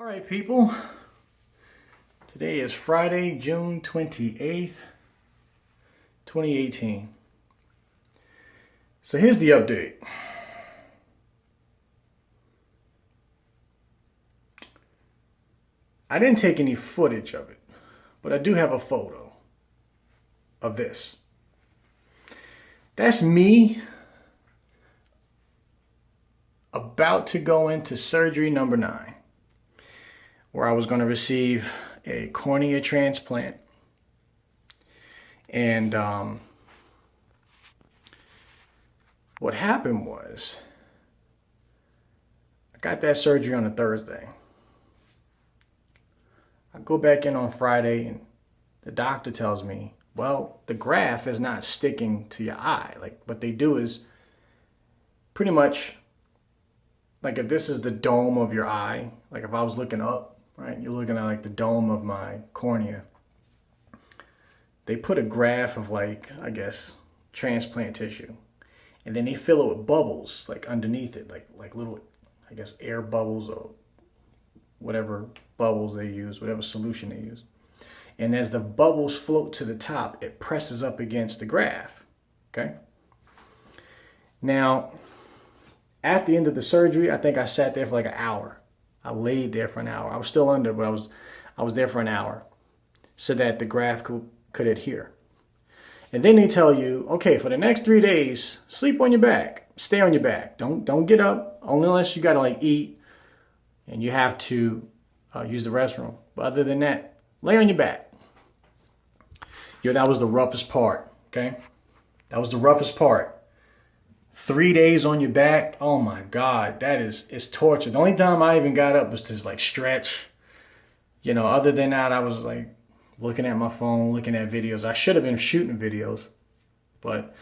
All right, people. Today is Friday, June 28th, 2018. So here's the update. I didn't take any footage of it, but I do have a photo of this. That's me about to go into surgery number 9, where I was going to receive a cornea transplant. And what happened was, I got that surgery on a Thursday. I go back in on Friday and the doctor tells me, well, the graft is not sticking to your eye. Like, what they do is pretty much, like, if this is the dome of your eye, like if I was looking up, right, you're looking at like the dome of my cornea. They put a graft of, like, I guess, transplant tissue. And then they fill it with bubbles, like underneath it, like little, I guess, air bubbles or whatever bubbles they use, whatever solution they use. And as the bubbles float to the top, it presses up against the graft, okay? Now, at the end of the surgery, I think I sat there for like an hour. I laid there for an hour. I was still under, but I was there for an hour so that the graft could adhere. And then they tell you, okay, for the next 3 days, sleep on your back. Stay on your back. Don't get up, only unless you got to like eat and you have to use the restroom. But other than that, lay on your back. Yo, that was the roughest part, okay? That was the roughest part. 3 days on your back, oh my God, it's torture. The only time I even got up was to like stretch. You know, other than that, I was like looking at my phone, looking at videos. I should have been shooting videos, but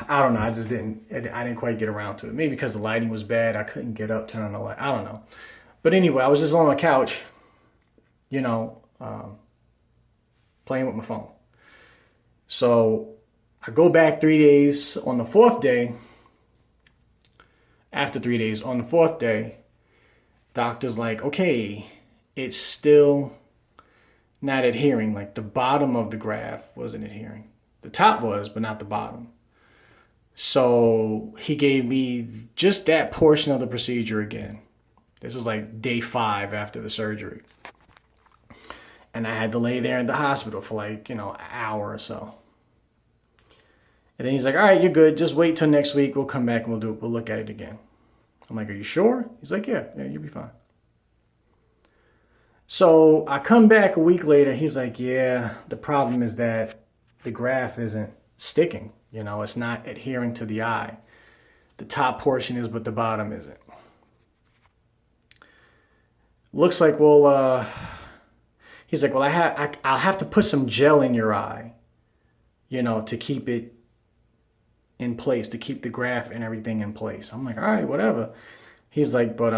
I don't know. I didn't quite get around to it. Maybe because the lighting was bad. I couldn't get up, turn on the light. I don't know. But anyway, I was just on my couch, you know, playing with my phone. So I go back 3 days. On the 4th day, after 3 days, on the 4th day, doctor's like, okay, it's still not adhering. Like the bottom of the graft wasn't adhering. The top was, but not the bottom. So he gave me just that portion of the procedure again. This was like day 5 after the surgery. And I had to lay there in the hospital for like, an hour or so. And then he's like, all right, you're good. Just wait till next week. We'll come back and we'll look at it again. I'm like, are you sure? He's like, yeah, you'll be fine. So I come back a week later. He's like, yeah, the problem is that the graft isn't sticking. It's not adhering to the eye. The top portion is, but the bottom isn't. Looks like, well, he's like, well, I'll have to put some gel in your eye, to keep it in place, to keep the graft and everything in place. I'm like, all right, whatever. He's like, but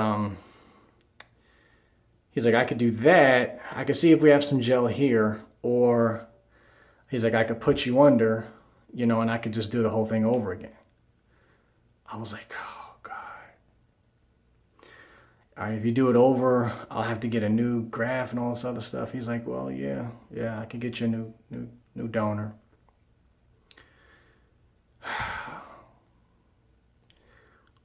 he's like, I could do that. I could see if we have some gel here, or he's like, I could put you under, and I could just do the whole thing over again. I was like, oh God. All right, if you do it over, I'll have to get a new graft and all this other stuff. He's like, well, yeah, I could get you a new donor.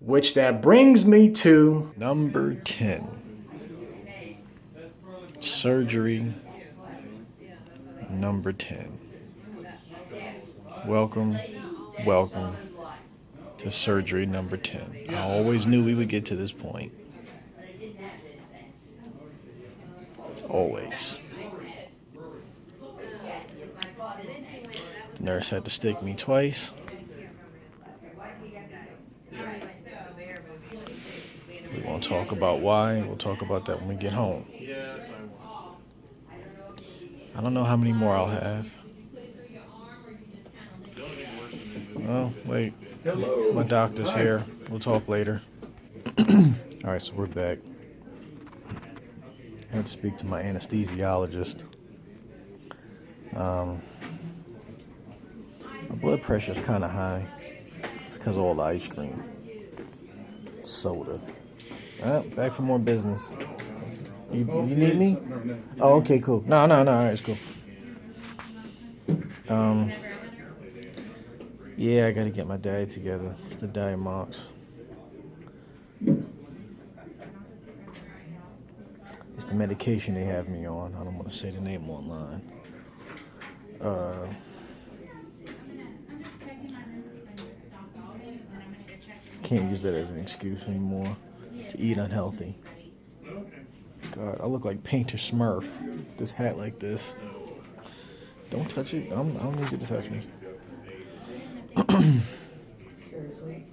Which that brings me to number 10. Surgery number 10. Welcome to surgery number 10. I always knew we would get to this point. Always. The nurse had to stick me twice. We won't talk about why. We'll talk about that when we get home. I don't know how many more I'll have. Oh, wait. Hello. My doctor's here. We'll talk later. Alright, so we're back. I had to speak to my anesthesiologist. My blood pressure's kind of high. It's because of all the ice cream, soda. Back for more business. You need me? Oh, okay, cool. No, all right, it's cool. Yeah, I gotta get my diet together. It's the diet marks. It's the medication they have me on. I don't want to say the name online. Can't use that as an excuse anymore to eat unhealthy. God, I look like Painter Smurf. This hat like this. Don't touch it. I don't need you to touch me. Seriously?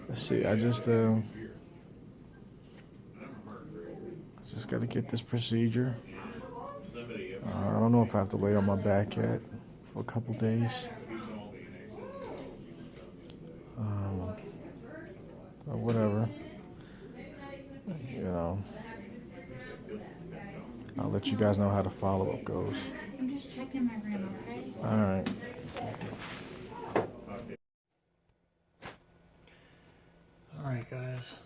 Let's see. I just got to get this procedure. I don't know if I have to lay on my back yet for a couple days. Or whatever. You know. I'll let you guys know how the follow-up goes. I'm just checking my room, okay? All right. All right, guys.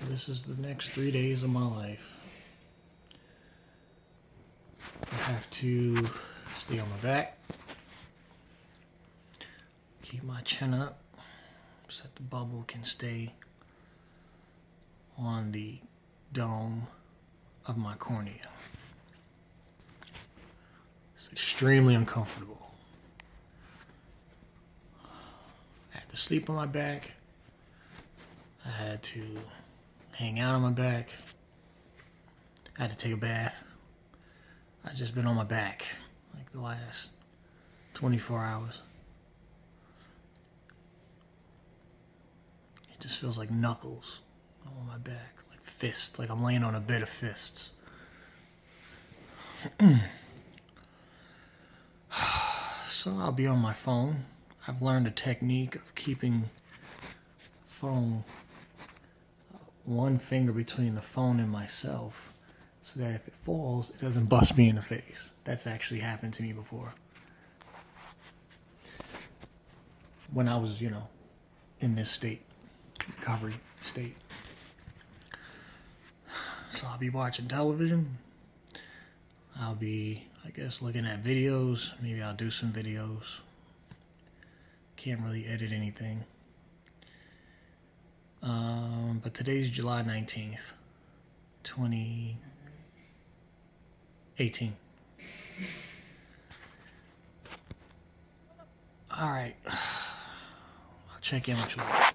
This is the next 3 days of my life. I have to stay on my back, keep my chin up, so that the bubble can stay on the dome of my cornea. It's extremely uncomfortable. I had to sleep on my back. I had to hang out on my back. I had to take a bath. I've just been on my back like the last 24 hours. It just feels like knuckles on my back, like fists, like I'm laying on a bed of fists. So I'll be on my phone. I've learned a technique of keeping phone one finger between the phone and myself so that if it falls, it doesn't bust me in the face. That's actually happened to me before. When I was, in this state, recovery state. So I'll be watching television. I'll be, looking at videos. Maybe I'll do some videos. Can't really edit anything. But today's July 19th, 2018. All right. I'll check in with you later.